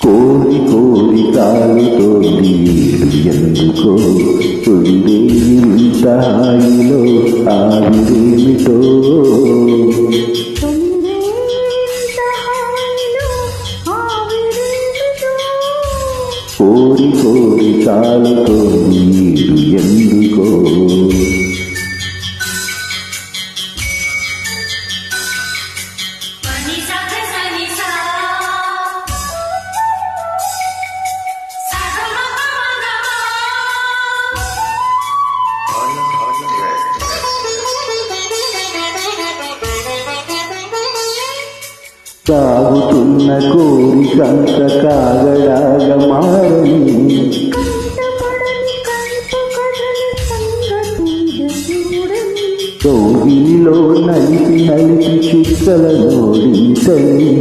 కోరి కోరి కాలుతోంది ఎందుకో తొలిరేంత హాయిలో ఆవిరేమిటో కోరి కోరి కాలుతోంది ఎందుకో సాగుతున్న కోరికంత కాగడాగా మారని కోవిలో నలిపి నలిపి చుక్కల నోడించని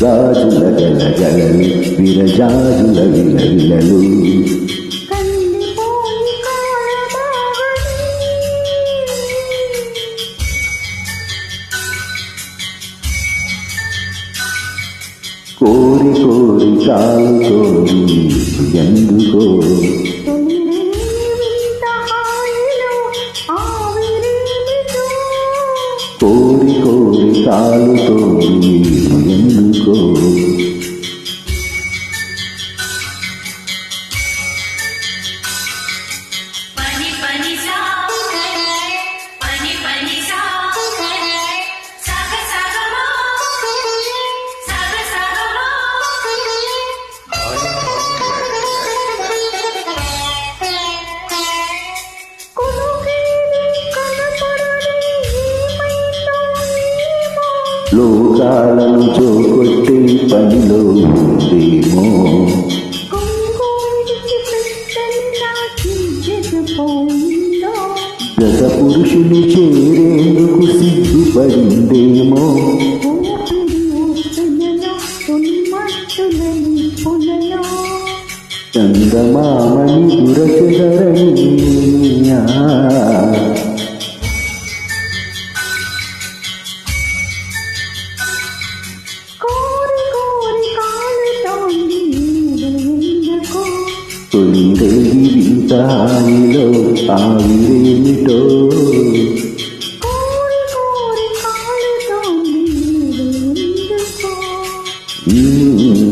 గాజుల గలగలలు విరజాజుల విలవిలలు కోరి కోరి కాలుతోంది ఎందుకో కోరి కోరి కాలుతోంది ఎందుకో లోకాలను చోకొట్టే పనిలో ఉందేమో గత పురుషులు చేరేందుకు సిగ్గుపడిందేమో చందమామని దురచదరణి తొలిరేగి వింత హాయిలో ఆవిరేమిటో ఎందుకో